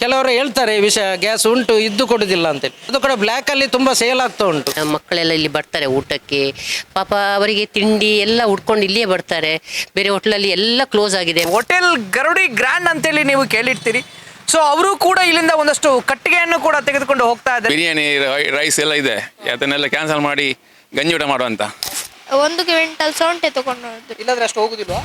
ಕೆಲವರು ಹೇಳ್ತಾರೆ ವಿಷಯ ಗ್ಯಾಸ್ ಉಂಟು ಇದ್ದು ಕೊಡುದಿಲ್ಲ ಅಂತೇಳಿ, ಅದು ಕೂಡ ಬ್ಲ್ಯಾಕ್ ಅಲ್ಲಿ ತುಂಬಾ ಸೇಲ್ ಆಗ್ತಾ ಉಂಟು. ಮಕ್ಕಳೆಲ್ಲ ಇಲ್ಲಿ ಬರ್ತಾರೆ ಊಟಕ್ಕೆ, ಪಾಪ ಅವರಿಗೆ ತಿಂಡಿ ಎಲ್ಲ ಉಟ್ಕೊಂಡು ಇಲ್ಲಿಯೇ ಬರ್ತಾರೆ. ಬೇರೆ ಹೋಟ್ಲಲ್ಲಿ ಎಲ್ಲ ಕ್ಲೋಸ್ ಆಗಿದೆ. ಹೋಟೆಲ್ ಗರುಡಿ ಗ್ರ್ಯಾಂಡ್ ಅಂತೇಳಿ ನೀವು ಕೇಳಿರ್ತೀರಿ. ಸೊ ಅವರು ಕೂಡ ಇಲ್ಲಿಂದ ಒಂದಷ್ಟು ಕಟ್ಟಿಗೆಯನ್ನು ಕೂಡ ತೆಗೆದುಕೊಂಡು ಹೋಗ್ತಾ ಇದ್ದಾರೆ. ಬಿರಿಯಾನಿ ರೈಸ್ ಎಲ್ಲ ಇದೆ, ಅದನ್ನೆಲ್ಲ ಕ್ಯಾನ್ಸಲ್ ಮಾಡಿ ಗಂಜಿ ಊಟ ಮಾಡುವಂತ. 1 ಕ್ವಿಂಟಲ್ ಸೊಂಟೆ ತಗೊಂಡು ಹೋದ್ರು. ಇಲ್ಲಾಂದ್ರೆ ಅಷ್ಟು ಹೋಗುದಿಲ್ವಾ?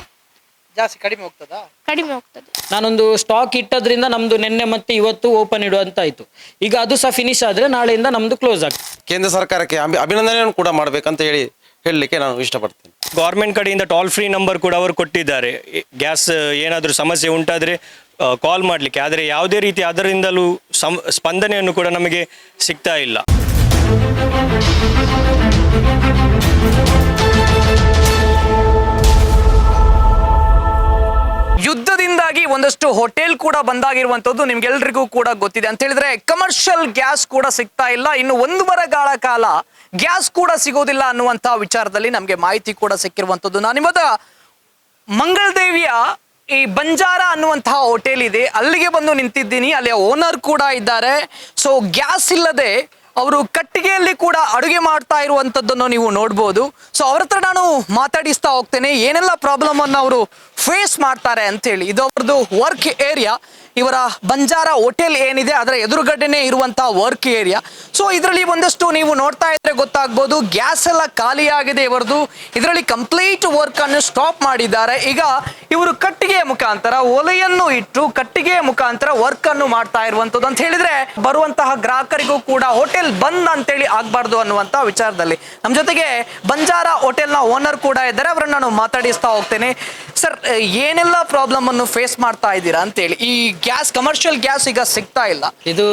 ಜಾಸ್ತಿ ಕಡಿಮೆ ಹೋಗ್ತದಾ? ಕಡಿಮೆ ಹೋಗ್ತದೆ. ನಾನೊಂದು ಸ್ಟಾಕ್ ಇಟ್ಟದ್ರಿಂದ ನಮ್ದು ನಿನ್ನೆ ಮತ್ತೆ ಇವತ್ತು ಓಪನ್ ಇಡುವಂತ ಆಯ್ತು. ಈಗ ಅದು ಸಹ ಫಿನಿಶ್ ಆದ್ರೆ ನಾಳೆಯಿಂದ ನಮ್ದು ಕ್ಲೋಸ್ ಆಗ್ತದೆ. ಕೇಂದ್ರ ಸರ್ಕಾರಕ್ಕೆ ಅಭಿನಂದನೆಯನ್ನು ಕೂಡ ಮಾಡಬೇಕಂತ ಹೇಳಲಿಕ್ಕೆ ನಾನು ಇಷ್ಟಪಡ್ತೇನೆ. ಗೌರ್ಮೆಂಟ್ ಕಡೆಯಿಂದ ಟೋಲ್ ಫ್ರೀ ನಂಬರ್ ಕೂಡ ಅವರು ಕೊಟ್ಟಿದ್ದಾರೆ. ಗ್ಯಾಸ್ ಏನಾದರೂ ಸಮಸ್ಯೆ ಉಂಟಾದರೆ ಕಾಲ್ ಮಾಡಲಿಕ್ಕೆ. ಆದರೆ ಯಾವುದೇ ರೀತಿ ಅದರಿಂದಲೂ ಸ್ಪಂದನೆಯನ್ನು ಕೂಡ ನಮಗೆ ಸಿಗ್ತಾ ಇಲ್ಲ. ಯುದ್ಧದಿಂದಾಗಿ ಒಂದಷ್ಟು ಹೋಟೆಲ್ ಕೂಡ ಬಂದಾಗಿರುವಂತದ್ದು ನಿಮ್ಗೆಲ್ರಿಗೂ ಕೂಡ ಗೊತ್ತಿದೆ. ಅಂತ ಹೇಳಿದ್ರೆ ಕಮರ್ಷಿಯಲ್ ಗ್ಯಾಸ್ ಕೂಡ ಸಿಗ್ತಾ ಇಲ್ಲ, ಇನ್ನು 1 ವಾರಗಳ ಕಾಲ ಗ್ಯಾಸ್ ಕೂಡ ಸಿಗೋದಿಲ್ಲ ಅನ್ನುವಂತ ವಿಚಾರದಲ್ಲಿ ನಮಗೆ ಮಾಹಿತಿ ಕೂಡ ಸಿಕ್ಕಿರುವಂತದ್ದು. ನಾನಿವತ್ತ ಮಂಗಳದೇವಿಯ ಈ ಬಂಜಾರ ಅನ್ನುವಂತಹ ಹೋಟೆಲ್ ಇದೆ, ಅಲ್ಲಿಗೆ ಬಂದು ನಿಂತಿದ್ದೀನಿ. ಅಲ್ಲಿ ಓನರ್ ಕೂಡ ಇದ್ದಾರೆ. ಸೊ ಗ್ಯಾಸ್ ಇಲ್ಲದೆ ಅವರು ಕಟ್ಟಿಗೆಯಲ್ಲಿ ಕೂಡ ಅಡುಗೆ ಮಾಡ್ತಾ ಇರುವಂಥದ್ದನ್ನು ನೀವು ನೋಡ್ಬೋದು. ಸೊ ಅವ್ರ ಹತ್ರ ನಾನು ಮಾತಾಡಿಸ್ತಾ ಹೋಗ್ತೇನೆ ಏನೆಲ್ಲ ಪ್ರಾಬ್ಲಮ್ ಅನ್ನು ಅವರು ಫೇಸ್ ಮಾಡ್ತಾರೆ ಅಂತೇಳಿ. ಇದು ಅವ್ರದ್ದು ವರ್ಕ್ ಏರಿಯಾ. ಇವರ ಬಂಜಾರ ಹೋಟೆಲ್ ಏನಿದೆ ಅದರ ಎದುರುಗಡೆನೆ ಇರುವಂತಹ ವರ್ಕ್ ಏರಿಯಾ. ಸೊ ಇದರಲ್ಲಿ ಒಂದಷ್ಟು ನೀವು ನೋಡ್ತಾ ಇದ್ರೆ ಗೊತ್ತಾಗ್ಬೋದು, ಗ್ಯಾಸ್ ಎಲ್ಲ ಖಾಲಿಯಾಗಿದೆ ಇವರದು. ಇದರಲ್ಲಿ ಕಂಪ್ಲೀಟ್ ವರ್ಕ್ ಅನ್ನು ಸ್ಟಾಪ್ ಮಾಡಿದ್ದಾರೆ. ಈಗ ಇವರು ಕಟ್ಟಿಗೆಯ ಮುಖಾಂತರ ಒಲೆಯನ್ನು ಇಟ್ಟು ಕಟ್ಟಿಗೆಯ ಮುಖಾಂತರ ವರ್ಕ್ ಅನ್ನು ಮಾಡ್ತಾ ಇರುವಂತದ್ದು. ಅಂತ ಹೇಳಿದ್ರೆ ಬರುವಂತಹ ಗ್ರಾಹಕರಿಗೂ ಕೂಡ ಹೋಟೆಲ್ ಬಂದ್ ಅಂತೇಳಿ ಆಗ್ಬಾರ್ದು ಅನ್ನುವಂತ ವಿಚಾರದಲ್ಲಿ ನಮ್ಮ ಜೊತೆಗೆ ಬಂಜಾರ ಹೋಟೆಲ್ನ ಓನರ್ ಕೂಡ ಇದ್ದಾರೆ. ಅವರನ್ನ ನಾನು ಮಾತಾಡಿಸ್ತಾ ಹೋಗ್ತೇನೆ. ಸರ್, ಏನೆಲ್ಲ ಪ್ರಾಬ್ಲಮ್ ಅನ್ನು ಫೇಸ್ ಮಾಡ್ತಾ ಇದ್ದೀರಾ ಅಂತೇಳಿ? ಈ ಗ್ಯಾಸ್, ಕಮರ್ಷಿಯಲ್ ಗ್ಯಾಸ್ ಈಗ ಸಿಗ್ತಾ ಇಲ್ಲ. ಇದು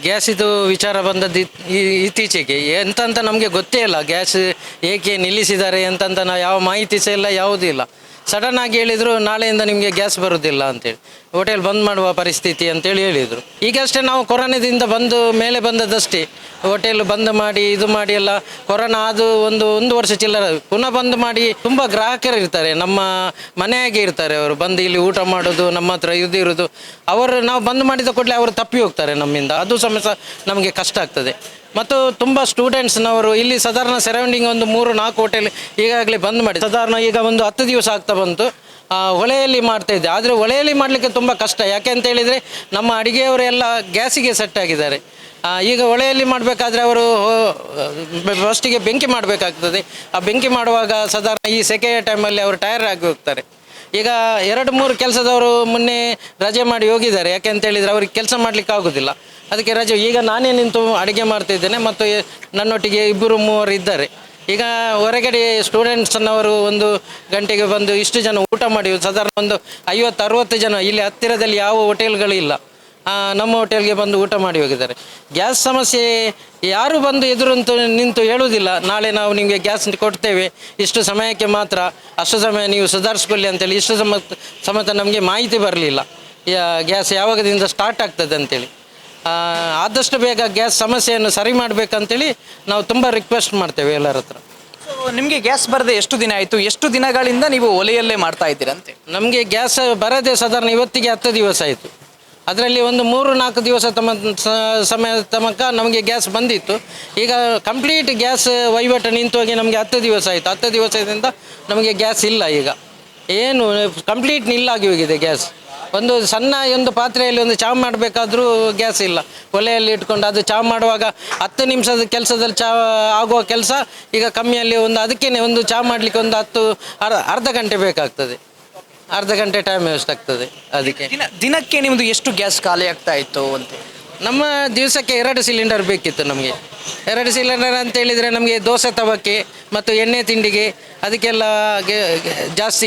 ಗ್ಯಾಸ್ ಇದು ವಿಚಾರ ಬಂದದ್ದು ಇತ್ತೀಚೆಗೆ. ಎಂತಂತ ನಮಗೆ ಗೊತ್ತೇ ಇಲ್ಲ, ಗ್ಯಾಸ್ ಏಕೆ ನಿಲ್ಲಿಸಿದ್ದಾರೆ ಎಂತಂತ ನಾವು ಯಾವ ಮಾಹಿತಿ ಸಹ ಇಲ್ಲ, ಯಾವುದೂ ಇಲ್ಲ. ಸಡನ್ ಆಗಿ ಹೇಳಿದರು ನಾಳೆಯಿಂದ ನಿಮಗೆ ಗ್ಯಾಸ್ ಬರೋದಿಲ್ಲ ಅಂತೇಳಿ, ಹೋಟೆಲ್ ಬಂದ್ ಮಾಡುವ ಪರಿಸ್ಥಿತಿ ಅಂತೇಳಿ ಹೇಳಿದರು. ಈಗಷ್ಟೇ ನಾವು ಕೊರೋನಾದಿಂದ ಮೇಲೆ ಬಂದದ್ದಷ್ಟೇ. ಹೋಟೆಲ್ ಬಂದ್ ಮಾಡಿ ಇದು ಮಾಡಿ ಎಲ್ಲ ಕೊರೋನಾ ಅದು ಒಂದು ವರ್ಷ ಚಿಲ್ಲರ ಪುನಃ ಬಂದ್ ಮಾಡಿ ತುಂಬ ಗ್ರಾಹಕರು ಇರ್ತಾರೆ, ನಮ್ಮ ಮನೆಯಾಗೆ ಇರ್ತಾರೆ. ಅವರು ಬಂದು ಇಲ್ಲಿ ಊಟ ಮಾಡೋದು, ನಮ್ಮ ಹತ್ರ ಇರೋದು. ನಾವು ಬಂದ್ ಮಾಡಿದ ಕೂಡಲೇ ಅವರು ತಪ್ಪಿ ಹೋಗ್ತಾರೆ ನಮ್ಮಿಂದ. ಅದು ಸಮಸ್ಯೆ ನಮಗೆ ಕಷ್ಟ ಆಗ್ತದೆ. ಮತ್ತು ತುಂಬ ಸ್ಟೂಡೆಂಟ್ಸ್ನವರು ಇಲ್ಲಿ ಸಾಧಾರಣ ಸರೌಂಡಿಂಗ್ ಒಂದು 3-4 ಹೋಟೆಲ್ ಈಗಾಗಲೇ ಬಂದ್ ಮಾಡಿ ಸಾಧಾರಣ ಈಗ ಒಂದು 10 ದಿವಸ ಆಗ್ತಾ ಬಂತು. ಒಲೆಯಲ್ಲಿ ಮಾಡ್ತಾ ಇದ್ದೆ, ಆದರೆ ಒಲೆಯಲ್ಲಿ ಮಾಡಲಿಕ್ಕೆ ತುಂಬ ಕಷ್ಟ. ಯಾಕೆ ಅಂತ ಹೇಳಿದರೆ ನಮ್ಮ ಅಡುಗೆಯವರೆಲ್ಲ ಗ್ಯಾಸಿಗೆ ಸೆಟ್ ಆಗಿದ್ದಾರೆ. ಈಗ ಒಲೆಯಲ್ಲಿ ಮಾಡಬೇಕಾದ್ರೆ ಅವರು ಫಸ್ಟಿಗೆ ಬೆಂಕಿ ಮಾಡಬೇಕಾಗ್ತದೆ. ಆ ಬೆಂಕಿ ಮಾಡುವಾಗ ಸಾಧಾರಣ ಈ ಸೆಕೆಯ ಟೈಮಲ್ಲಿ ಅವರು ಟೈರ್ ಆಗಿ ಹೋಗ್ತಾರೆ. ಈಗ 2-3 ಕೆಲಸದವರು ಮೊನ್ನೆ ರಜೆ ಮಾಡಿ ಹೋಗಿದ್ದಾರೆ. ಯಾಕೆ ಅಂತ ಹೇಳಿದರೆ ಅವ್ರಿಗೆ ಕೆಲಸ ಮಾಡಲಿಕ್ಕೆ ಆಗೋದಿಲ್ಲ, ಅದಕ್ಕೆ ರಜೆ. ಈಗ ನಾನೇ ನಿಂತು ಅಡುಗೆ ಮಾಡ್ತಾಯಿದ್ದೇನೆ ಮತ್ತು ನನ್ನೊಟ್ಟಿಗೆ 2-3 ಇದ್ದಾರೆ. ಈಗ ಹೊರಗಡೆ ಸ್ಟೂಡೆಂಟ್ಸ್ನವರು 1 ಗಂಟೆಗೆ ಬಂದು ಇಷ್ಟು ಜನ ಊಟ ಮಾಡಿ ಸಾಧಾರಣ ಒಂದು 50-60 ಜನ ಇಲ್ಲಿ ಹತ್ತಿರದಲ್ಲಿ ಯಾವ ಹೋಟೆಲ್ಗಳಿಲ್ಲ, ನಮ್ಮ ಹೋಟೆಲ್ಗೆ ಬಂದು ಊಟ ಮಾಡಿ ಹೋಗಿದ್ದಾರೆ. ಗ್ಯಾಸ್ ಸಮಸ್ಯೆ ಯಾರು ಬಂದು ನಿಂತು ಹೇಳುವುದಿಲ್ಲ, ನಾಳೆ ನಾವು ನಿಮಗೆ ಗ್ಯಾಸ್ ಕೊಡ್ತೇವೆ, ಇಷ್ಟು ಸಮಯಕ್ಕೆ ಮಾತ್ರ, ಅಷ್ಟು ಸಮಯ ನೀವು ಸುಧಾರಿಸ್ಕೊಳ್ಳಿ ಅಂತೇಳಿ. ಇಷ್ಟು ಸಮೇತ ನಮಗೆ ಮಾಹಿತಿ ಬರಲಿಲ್ಲ ಗ್ಯಾಸ್ ಯಾವಾಗದಿಂದ ಸ್ಟಾರ್ಟ್ ಆಗ್ತದೆ ಅಂತೇಳಿ. ಆದಷ್ಟು ಬೇಗ ಗ್ಯಾಸ್ ಸಮಸ್ಯೆಯನ್ನು ಸರಿ ಮಾಡಬೇಕಂತೇಳಿ ನಾವು ತುಂಬ ರಿಕ್ವೆಸ್ಟ್ ಮಾಡ್ತೇವೆ ಎಲ್ಲರ ಹತ್ರ. ಸೊ ನಿಮಗೆ ಗ್ಯಾಸ್ ಬರದೆ ಎಷ್ಟು ದಿನ ಆಯಿತು? ಎಷ್ಟು ದಿನಗಳಿಂದ ನೀವು ಒಲೆಯಲ್ಲೇ ಮಾಡ್ತಾ ಇದ್ದೀರಂತೆ? ನಮಗೆ ಗ್ಯಾಸ್ ಬರದೆ ಸಾಧಾರಣ ಇವತ್ತಿಗೆ 10 ದಿವಸ ಆಯಿತು. ಅದರಲ್ಲಿ ಒಂದು 3-4 ದಿವಸ ಸಮಯ ತನಕ ನಮಗೆ ಗ್ಯಾಸ್ ಬಂದಿತ್ತು. ಈಗ ಕಂಪ್ಲೀಟ್ ಗ್ಯಾಸ್ ವಹಿವಾಟು ನಿಂತು ಹೋಗಿ ನಮಗೆ 10 ದಿವಸ ಆಯಿತು. 10 ದಿವಸದಿಂದ ನಮಗೆ ಗ್ಯಾಸ್ ಇಲ್ಲ. ಈಗ ಏನು ಕಂಪ್ಲೀಟ್ ನಿಲ್ಲಾಗಿ ಹೋಗಿದೆ ಗ್ಯಾಸ್. ಒಂದು ಪಾತ್ರೆಯಲ್ಲಿ ಒಂದು ಚಹಾ ಮಾಡಬೇಕಾದ್ರೂ ಗ್ಯಾಸ್ ಇಲ್ಲ. ಒಲೆಯಲ್ಲಿ ಇಟ್ಕೊಂಡು ಅದು ಚಹಾ ಮಾಡುವಾಗ 10 ನಿಮಿಷದ ಕೆಲಸದಲ್ಲಿ ಚಹಾ ಆಗುವ ಕೆಲಸ ಈಗ ಕಮ್ಮಿಯಲ್ಲಿ ಅದಕ್ಕೇ ಒಂದು ಚಹಾ ಮಾಡಲಿಕ್ಕೆ ಒಂದು ಅರ್ಧ ಗಂಟೆ ಬೇಕಾಗ್ತದೆ. ಅರ್ಧ ಗಂಟೆ ಟೈಮ್ ವೇಸ್ಟ್ ಆಗ್ತದೆ. ಅದಕ್ಕೆ ದಿನಕ್ಕೆ ನಿಮ್ಮದು ಎಷ್ಟು ಗ್ಯಾಸ್ ಖಾಲಿ ಆಗ್ತಾ ಇತ್ತು ಅಂತ? ನಮ್ಮ ದಿವಸಕ್ಕೆ 2 ಸಿಲಿಂಡರ್ ಬೇಕಿತ್ತು ನಮಗೆ. 2 ಸಿಲಿಂಡರ್ ಅಂತ ಹೇಳಿದರೆ ನಮಗೆ ದೋಸೆ ತವಕ್ಕೆ ಮತ್ತು ಎಣ್ಣೆ ತಿಂಡಿಗೆ ಅದಕ್ಕೆಲ್ಲ ಗ್ಯಾಸ್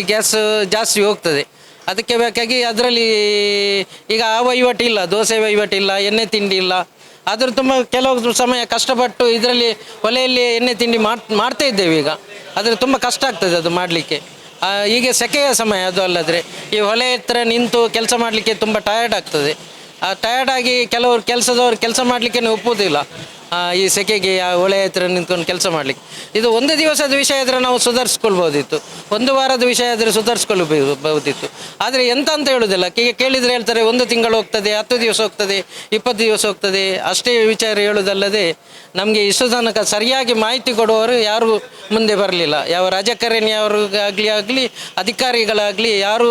ಜಾಸ್ತಿ ಹೋಗ್ತದೆ. ಅದಕ್ಕೆ ಬೇಕಾಗಿ ಅದರಲ್ಲಿ ಈಗ ಆ ವಹಿವಾಟಿಲ್ಲ, ದೋಸೆ ವಹಿವಾಟಿಲ್ಲ, ಎಣ್ಣೆ ತಿಂಡಿ ಇಲ್ಲ. ಆದರೂ ತುಂಬ ಕೆಲವು ಸಮಯ ಕಷ್ಟಪಟ್ಟು ಇದರಲ್ಲಿ ಒಲೆಯಲ್ಲಿ ಎಣ್ಣೆ ತಿಂಡಿ ಮಾಡ್ತಾ ಇದ್ದೇವೆ. ಈಗ ಆದರೆ ತುಂಬ ಕಷ್ಟ ಆಗ್ತದೆ ಅದು ಮಾಡಲಿಕ್ಕೆ. ಈಗ ಸೆಕೆಯ ಸಮಯ ಅದು ಅಲ್ಲದ್ರೆ ಈ ಹೊಲೆ ಹತ್ರ ನಿಂತು ಕೆಲಸ ಮಾಡಲಿಕ್ಕೆ ತುಂಬ ಟಯರ್ಡ್ ಆಗ್ತದೆ. ಟಯರ್ಡಾಗಿ ಕೆಲವರು ಕೆಲಸದವ್ರು ಕೆಲಸ ಮಾಡಲಿಕ್ಕೆ ಒಪ್ಪುವುದಿಲ್ಲ. ಈ ಸೆಕೆಗೆ ಆ ಹೊಳೆ ಹತ್ರ ನಿಂತ್ಕೊಂಡು ಕೆಲಸ ಮಾಡಲಿಕ್ಕೆ. ಇದು ಒಂದು ದಿವಸದ ವಿಷಯ ಆದರೆ ನಾವು ಸುಧಾರಿಸ್ಕೊಳ್ಬೋದಿತ್ತು, ಒಂದು ವಾರದ ವಿಷಯ ಆದರೆ ಸುಧಾರಿಸ್ಕೊಳ್ಬಹುದಿತ್ತು. ಆದರೆ ಎಂತ ಅಂತ ಹೇಳೋದಿಲ್ಲ, ಕೇಳಿದರೆ ಹೇಳ್ತಾರೆ 1 ತಿಂಗಳು ಹೋಗ್ತದೆ, 10 ದಿವಸ ಹೋಗ್ತದೆ, 20 ದಿವಸ ಹೋಗ್ತದೆ, ಅಷ್ಟೇ ವಿಚಾರ ಹೇಳೋದಲ್ಲದೆ ನಮಗೆ ಇಷ್ಟು ತನಕ ಸರಿಯಾಗಿ ಮಾಹಿತಿ ಕೊಡುವವರು ಯಾರು ಮುಂದೆ ಬರಲಿಲ್ಲ. ಯಾವ ರಾಜಕಾರಣಿಯವರಿಗಾಗಲಿ ಅಧಿಕಾರಿಗಳಾಗಲಿ ಯಾರು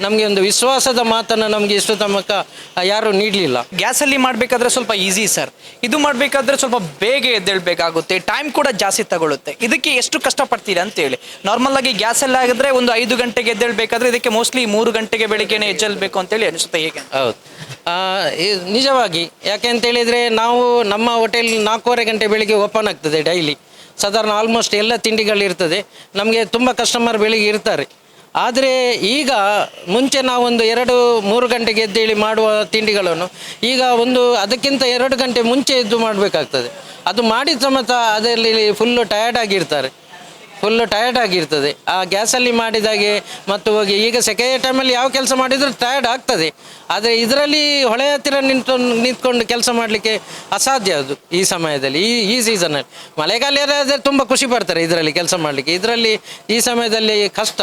ನಮಗೆ ಒಂದು ವಿಶ್ವಾಸದ ಮಾತನ್ನು ನಮಗೆ ಇಷ್ಟು ತನಕ ಯಾರು ನೀಡಲಿಲ್ಲ. ಗ್ಯಾಸಲ್ಲಿ ಮಾಡಬೇಕಾದ್ರೆ ಸ್ವಲ್ಪ ಈಸಿ ಸರ್, ಇದು ಮಾಡಬೇಕಾದ್ರೆ ಸ್ವಲ್ಪ ಬೇಗ ಎದ್ದೇಳಬೇಕಾಗುತ್ತೆ, ಟೈಮ್ ಕೂಡ ಜಾಸ್ತಿ ತಗೊಳುತ್ತೆ. ಇದಕ್ಕೆ ಎಷ್ಟು ಕಷ್ಟಪಡ್ತೀರಾ ಅಂತೇಳಿ. ನಾರ್ಮಲ್ ಆಗಿ ಗ್ಯಾಸಲ್ಲಿ ಆಗಿದ್ರೆ ಒಂದು 5 ಗಂಟೆಗೆ ಎದ್ದೇಳಬೇಕಾದ್ರೆ ಇದಕ್ಕೆ ಮೋಸ್ಟ್ಲಿ 3 ಗಂಟೆಗೆ ಬೆಳಿಗ್ಗೆನೆ ಎದ್ದೇಳಬೇಕು ಅಂತೇಳಿ ಅನಿಸುತ್ತೆ. ಹೇಗೆ? ಹೌದು, ನಿಜವಾಗಿ ಯಾಕೆ ಅಂತ ಹೇಳಿದರೆ ನಾವು ನಮ್ಮ ಹೋಟೆಲ್ 4:15 ಗಂಟೆ ಬೆಳಿಗ್ಗೆ ಓಪನ್ ಆಗ್ತದೆ ಡೈಲಿ. ಸಾಧಾರಣ ಆಲ್ಮೋಸ್ಟ್ ಎಲ್ಲ ತಿಂಡಿಗಳಿರ್ತದೆ. ನಮಗೆ ತುಂಬ ಕಸ್ಟಮರ್ ಬೆಳಿಗ್ಗೆ ಇರ್ತಾರೆ. ಆದರೆ ಈಗ ಮುಂಚೆ ನಾವೊಂದು 2-3 ಗಂಟೆಗೆ ಎದ್ದೇಳಿ ಮಾಡುವ ತಿಂಡಿಗಳನ್ನು ಈಗ ಅದಕ್ಕಿಂತ 2 ಗಂಟೆ ಮುಂಚೆ ಎದ್ದು ಮಾಡಬೇಕಾಗ್ತದೆ. ಅದು ಮಾಡಿದ ಸಮೇತ ಅದರಲ್ಲಿ ಫುಲ್ಲು ಟಯರ್ಡ್ ಆಗಿರ್ತದೆ. ಆ ಗ್ಯಾಸಲ್ಲಿ ಮಾಡಿದಾಗೆ ಮತ್ತು ಹೋಗಿ ಈಗ ಸೆಕೆಯ ಟೈಮಲ್ಲಿ ಯಾವ ಕೆಲಸ ಮಾಡಿದರೂ ಟಯರ್ಡ್ ಆಗ್ತದೆ. ಆದರೆ ಇದರಲ್ಲಿ ಹೊಳೆ ಹತ್ತಿರ ನಿಂತ್ಕೊಂಡು ಕೆಲಸ ಮಾಡಲಿಕ್ಕೆ ಅಸಾಧ್ಯ ಅದು ಈ ಸಮಯದಲ್ಲಿ, ಈ ಸೀಸನಲ್ಲಿ. ಮಳೆಗಾಲ ಆದರೆ ತುಂಬ ಖುಷಿ ಪಡ್ತಾರೆ ಇದರಲ್ಲಿ ಕೆಲಸ ಮಾಡಲಿಕ್ಕೆ. ಇದರಲ್ಲಿ ಈ ಸಮಯದಲ್ಲಿ ಕಷ್ಟ,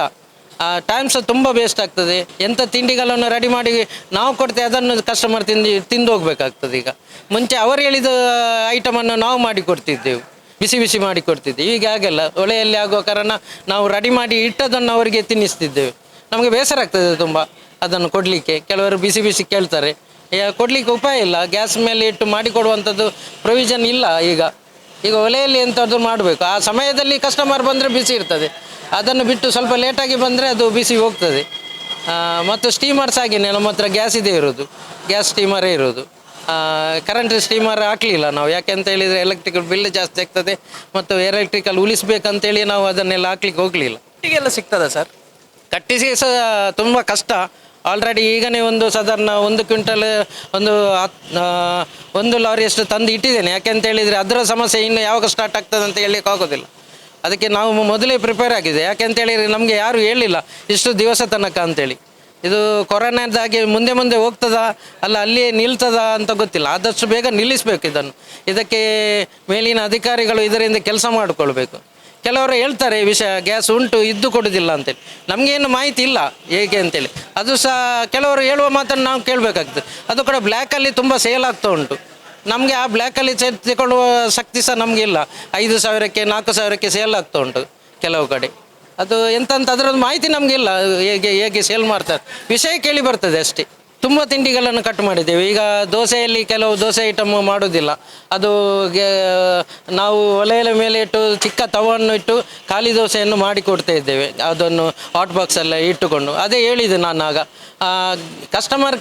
ಟೈಮ್ ಸಹ ತುಂಬ ವೇಸ್ಟ್ ಆಗ್ತದೆ. ಎಂಥ ತಿಂಡಿಗಳನ್ನು ರೆಡಿ ಮಾಡಿ ನಾವು ಕೊಡ್ತೇವೆ ಅದನ್ನು ಕಸ್ಟಮರ್ ತಿಂದು ಹೋಗ್ಬೇಕಾಗ್ತದೆ. ಈಗ ಮುಂಚೆ ಅವರು ಹೇಳಿದ ಐಟಮನ್ನು ನಾವು ಮಾಡಿ ಕೊಡ್ತಿದ್ದೆವು, ಬಿಸಿ ಮಾಡಿ ಕೊಡ್ತಿದ್ದೆವು. ಈಗ ಹಾಗೆಲ್ಲ ಹೊಳೆಯಲ್ಲಿ ಆಗುವ ಕಾರಣ ನಾವು ರೆಡಿ ಮಾಡಿ ಇಟ್ಟದನ್ನು ಅವರಿಗೆ ತಿನ್ನಿಸ್ತಿದ್ದೇವೆ. ನಮಗೆ ಬೇಸರ ಆಗ್ತದೆ ತುಂಬ ಅದನ್ನು ಕೊಡಲಿಕ್ಕೆ. ಕೆಲವರು ಬಿಸಿ ಕೇಳ್ತಾರೆ, ಕೊಡಲಿಕ್ಕೆ ಉಪಾಯ ಇಲ್ಲ. ಗ್ಯಾಸ್ ಮೇಲೆ ಇಟ್ಟು ಮಾಡಿಕೊಡುವಂಥದ್ದು ಪ್ರೊವಿಷನ್ ಇಲ್ಲ. ಈಗ ಒಲೆಯಲ್ಲಿ ಎಂಥದ್ದು ಮಾಡಬೇಕು. ಆ ಸಮಯದಲ್ಲಿ ಕಸ್ಟಮರ್ ಬಂದರೆ ಬಿಸಿ ಇರ್ತದೆ, ಅದನ್ನು ಬಿಟ್ಟು ಸ್ವಲ್ಪ ಲೇಟಾಗಿ ಬಂದರೆ ಅದು ಬಿಸಿ ಹೋಗ್ತದೆ. ಮತ್ತು ಸ್ಟೀಮರ್ಸ್ ಆಗಿನೇ ನಮ್ಮ ಹತ್ರ ಗ್ಯಾಸ್ ಸ್ಟೀಮರೇ ಇರೋದು. ಕರೆಂಟ್ ಸ್ಟೀಮರ್ ಹಾಕಲಿಲ್ಲ ನಾವು. ಯಾಕೆ ಅಂತ ಹೇಳಿದರೆ ಎಲೆಕ್ಟ್ರಿಕಲ್ ಬಿಲ್ ಜಾಸ್ತಿ ಆಗ್ತದೆ ಮತ್ತು ಎಲೆಕ್ಟ್ರಿಕಲ್ ಉಳಿಸ್ಬೇಕಂತೇಳಿ ನಾವು ಅದನ್ನೆಲ್ಲ ಹಾಕ್ಲಿಕ್ಕೆ ಹೋಗಲಿಲ್ಲ. ಕಟ್ಟಿಗೆಲ್ಲ ಸಿಗ್ತದೆ ಸರ್? ಕಟ್ಟಿಸಿ ಸಹ ತುಂಬ ಕಷ್ಟ. ಆಲ್ರೆಡಿ ಈಗನೇ ಸಾಧಾರಣ 1 ಕ್ವಿಂಟಲ್ ಒಂದು ಲಾರಿಯಷ್ಟು ತಂದು ಇಟ್ಟಿದ್ದೇನೆ. ಯಾಕೆ ಅಂತ ಹೇಳಿದರೆ ಅದರ ಸಮಸ್ಯೆ ಇನ್ನು ಯಾವಾಗ ಸ್ಟಾರ್ಟ್ ಆಗ್ತದೆ ಅಂತ ಹೇಳಲಿಕ್ಕೆ ಆಗೋದಿಲ್ಲ. ಅದಕ್ಕೆ ನಾವು ಮೊದಲೇ ಪ್ರಿಪೇರ್ ಆಗಿದೆ. ಯಾಕೆ ಅಂತ ಹೇಳಿದರೆ ನಮಗೆ ಯಾರು ಹೇಳಿಲ್ಲ ಇಷ್ಟು ದಿವಸ ತನಕ ಅಂತೇಳಿ. ಇದು ಕೊರೋನಾದಾಗಿ ಮುಂದೆ ಹೋಗ್ತದಾ ಅಲ್ಲ ಅಲ್ಲಿಯೇ ನಿಲ್ತದಾ ಅಂತ ಗೊತ್ತಿಲ್ಲ. ಆದಷ್ಟು ಬೇಗ ನಿಲ್ಲಿಸಬೇಕು ಇದಕ್ಕೆ ಮೇಲಿನ ಅಧಿಕಾರಿಗಳು ಇದರಿಂದ ಕೆಲಸ ಮಾಡಿಕೊಳ್ಬೇಕು. ಕೆಲವರು ಹೇಳ್ತಾರೆ ವಿಷಯ ಗ್ಯಾಸ್ ಉಂಟು ಇದ್ದು ಕೊಡೋದಿಲ್ಲ ಅಂತೇಳಿ. ನಮಗೇನು ಮಾಹಿತಿ ಇಲ್ಲ ಹೇಗೆ ಅಂತೇಳಿ. ಅದು ಸಹ ಕೆಲವರು ಹೇಳುವ ಮಾತನ್ನು ನಾವು ಕೇಳಬೇಕಾಗ್ತದೆ. ಅದು ಕೂಡ ಬ್ಲ್ಯಾಕಲ್ಲಿ ತುಂಬ ಸೇಲ್ ಆಗ್ತಾ ಉಂಟು. ನಮಗೆ ಆ ಬ್ಲ್ಯಾಕಲ್ಲಿ ತಗೊಳ್ಳುವ ಶಕ್ತಿ ಸಹ ನಮಗಿಲ್ಲ. 5,000ಕ್ಕೆ 4,000ಕ್ಕೆ ಸೇಲ್ ಆಗ್ತಾ ಉಂಟು ಕೆಲವು ಕಡೆ. ಅದು ಎಂತಂತ ಅದರದ್ದು ಮಾಹಿತಿ ನಮಗಿಲ್ಲ, ಹೇಗೆ ಸೇಲ್ ಮಾಡ್ತಾರೆ. ವಿಷಯ ಕೇಳಿ ಬರ್ತದೆ ಅಷ್ಟೇ. ತುಂಬ ತಿಂಡಿಗಳನ್ನು ಕಟ್ ಮಾಡಿದ್ದೇವೆ. ಈಗ ದೋಸೆಯಲ್ಲಿ ಕೆಲವು ದೋಸೆ ಐಟಮ್ ಮಾಡೋದಿಲ್ಲ. ಅದು ನಾವು ಒಲೆಯ ಮೇಲೆ ಇಟ್ಟು ಚಿಕ್ಕ ತವನ್ನು ಇಟ್ಟು ಖಾಲಿ ದೋಸೆಯನ್ನು ಮಾಡಿಕೊಡ್ತಾ ಇದ್ದೇವೆ. ಅದನ್ನು ಹಾಟ್ ಬಾಕ್ಸೆಲ್ಲ ಇಟ್ಟುಕೊಂಡು. ಅದೇ ಹೇಳಿದೆ ನಾನು ಆಗ, ಕಸ್ಟಮರ್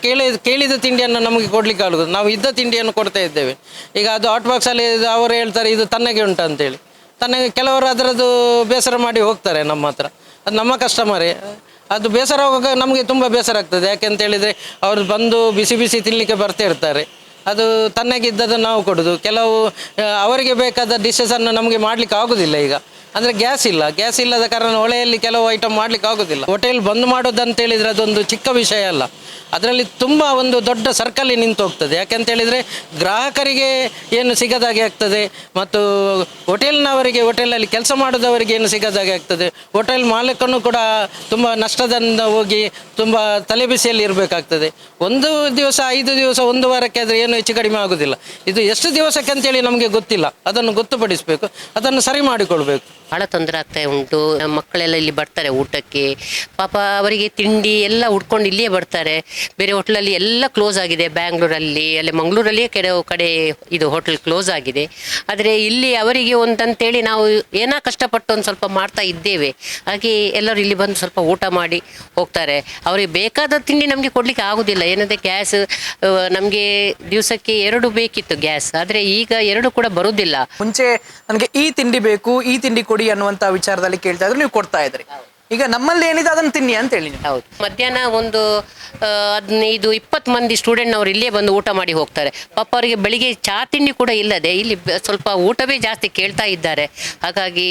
ಕೇಳಿದ ತಿಂಡಿಯನ್ನು ನಮಗೆ ಕೊಡಲಿಕ್ಕೆ ಆಗೋದು. ನಾವು ಇದ್ದ ತಿಂಡಿಯನ್ನು ಕೊಡ್ತಾ ಇದ್ದೇವೆ. ಈಗ ಅದು ಹಾಟ್ ಬಾಕ್ಸಲ್ಲಿ ಅವರು ಹೇಳ್ತಾರೆ ಇದು ತನ್ನಗೆ ಉಂಟು ಅಂತೇಳಿ. ಕೆಲವರು ಅದರದ್ದು ಬೇಸರ ಮಾಡಿ ಹೋಗ್ತಾರೆ ನಮ್ಮ ಹತ್ರ. ಅದು ನಮ್ಮ ಕಸ್ಟಮರೇ. ಅದು ಬೇಸರ ಹೋಗುವಾಗ ನಮಗೆ ತುಂಬ ಬೇಸರ ಆಗ್ತದೆ. ಯಾಕೆ ಅಂತ ಹೇಳಿದರೆ ಅವರು ಬಂದು ಬಿಸಿ ತಿನ್ನಲಿಕ್ಕೆ ಬರ್ತಾ ಇರ್ತಾರೆ. ಅದು ತನ್ನಗಿದ್ದದನ್ನು ನಾವು ಕೊಡೋದು. ಕೆಲವು ಅವರಿಗೆ ಬೇಕಾದ ಡಿಶಸನ್ನು ನಮಗೆ ಮಾಡಲಿಕ್ಕೆ ಆಗೋದಿಲ್ಲ. ಈಗ ಅಂದರೆ ಗ್ಯಾಸ್ ಇಲ್ಲದ ಕಾರಣ ಹೊಳೆಯಲ್ಲಿ ಕೆಲವು ಐಟಮ್ ಮಾಡಲಿಕ್ಕೆ ಆಗೋದಿಲ್ಲ. ಹೋಟೆಲ್ ಬಂದ್ ಮಾಡೋದಂತ ಹೇಳಿದರೆ ಅದೊಂದು ಚಿಕ್ಕ ವಿಷಯ ಅಲ್ಲ. ಅದರಲ್ಲಿ ತುಂಬ ಒಂದು ದೊಡ್ಡ ಸರ್ಕಲ್ಲಿ ನಿಂತು ಹೋಗ್ತದೆ. ಯಾಕೆಂತ ಹೇಳಿದರೆ ಗ್ರಾಹಕರಿಗೆ ಏನು ಸಿಗದಾಗೆ ಆಗ್ತದೆ ಮತ್ತು ಹೋಟೆಲಲ್ಲಿ ಕೆಲಸ ಮಾಡೋದವರಿಗೆ ಏನು ಸಿಗದಾಗೆ ಆಗ್ತದೆ. ಹೋಟೆಲ್ ಮಾಲೀಕನು ಕೂಡ ತುಂಬ ನಷ್ಟದಿಂದ ಹೋಗಿ ತುಂಬ ತಲೆಬಿಸಿಯಲ್ಲಿ ಇರಬೇಕಾಗ್ತದೆ. 1 ದಿವಸ 5 ದಿವಸ 1 ವಾರಕ್ಕೆ ಆದರೆ ಏನು ಹೆಚ್ಚು ಕಡಿಮೆ ಆಗೋದಿಲ್ಲ. ಇದು ಎಷ್ಟು ದಿವಸಕ್ಕೆ ಅಂತೇಳಿ ನಮಗೆ ಗೊತ್ತಿಲ್ಲ. ಅದನ್ನು ಗೊತ್ತುಪಡಿಸಬೇಕು, ಅದನ್ನು ಸರಿ ಮಾಡಿಕೊಳ್ಬೇಕು. ಭಾಳ ತೊಂದರೆ ಆಗ್ತಾ ಉಂಟು. ಮಕ್ಕಳೆಲ್ಲ ಇಲ್ಲಿ ಬರ್ತಾರೆ ಊಟಕ್ಕೆ, ಪಾಪ ಅವರಿಗೆ ತಿಂಡಿ ಎಲ್ಲ ಉಟ್ಕೊಂಡು ಇಲ್ಲಿಯೇ ಬರ್ತಾರೆ. ಬೇರೆ ಹೋಟ್ಲಲ್ಲಿ ಎಲ್ಲ ಕ್ಲೋಸ್ ಆಗಿದೆ. ಬ್ಯಾಂಗ್ಳೂರಲ್ಲಿ ಅಲ್ಲಿ ಮಂಗಳೂರಲ್ಲಿಯೇ ಕೆಲವು ಕಡೆ ಇದು ಹೋಟೆಲ್ ಕ್ಲೋಸ್ ಆಗಿದೆ. ಆದರೆ ಇಲ್ಲಿ ಅವರಿಗೆ ಅಂತೇಳಿ ನಾವು ಏನೋ ಕಷ್ಟಪಟ್ಟು ಒಂದು ಸ್ವಲ್ಪ ಮಾಡ್ತಾ ಇದ್ದೇವೆ. ಹಾಗೆ ಎಲ್ಲರೂ ಇಲ್ಲಿ ಬಂದು ಸ್ವಲ್ಪ ಊಟ ಮಾಡಿ ಹೋಗ್ತಾರೆ. ಅವರಿಗೆ ಬೇಕಾದ ತಿಂಡಿ ನಮಗೆ ಕೊಡಲಿಕ್ಕೆ ಆಗೋದಿಲ್ಲ. ಏನಂದರೆ ಗ್ಯಾಸ್ ನಮಗೆ ದಿವಸಕ್ಕೆ 2 ಬೇಕಿತ್ತು ಗ್ಯಾಸ್, ಆದರೆ ಈಗ 2 ಕೂಡ ಬರೋದಿಲ್ಲ. ಮುಂಚೆ ನನಗೆ ಈ ತಿಂಡಿ ಬೇಕು, ಈ ತಿಂಡಿ ಕೊಡಿ ಅನ್ನುವಂಥ ವಿಚಾರದಲ್ಲಿ ಕೇಳ್ತಾ ಇದ್ರು, ನೀವು ಕೊಡ್ತಾ ಇದ್ರಿ. ಈಗ ನಮ್ಮಲ್ಲಿ ಏನಿದೆ ಅದನ್ನು ತಿನ್ನಿ ಅಂತ ಹೇಳಿ ನೀವು. ಹೌದು, ಮಧ್ಯಾಹ್ನ ಒಂದು 15-20 ಮಂದಿ ಸ್ಟೂಡೆಂಟ್ನವರು ಇಲ್ಲೇ ಬಂದು ಊಟ ಮಾಡಿ ಹೋಗ್ತಾರೆ. ಪಾಪ ಅವರಿಗೆ ಬೆಳಿಗ್ಗೆ ಚಹಾ ತಿಂಡಿ ಕೂಡ ಇಲ್ಲದೆ ಇಲ್ಲಿ ಸ್ವಲ್ಪ ಊಟವೇ ಜಾಸ್ತಿ ಕೇಳ್ತಾ ಇದ್ದಾರೆ. ಹಾಗಾಗಿ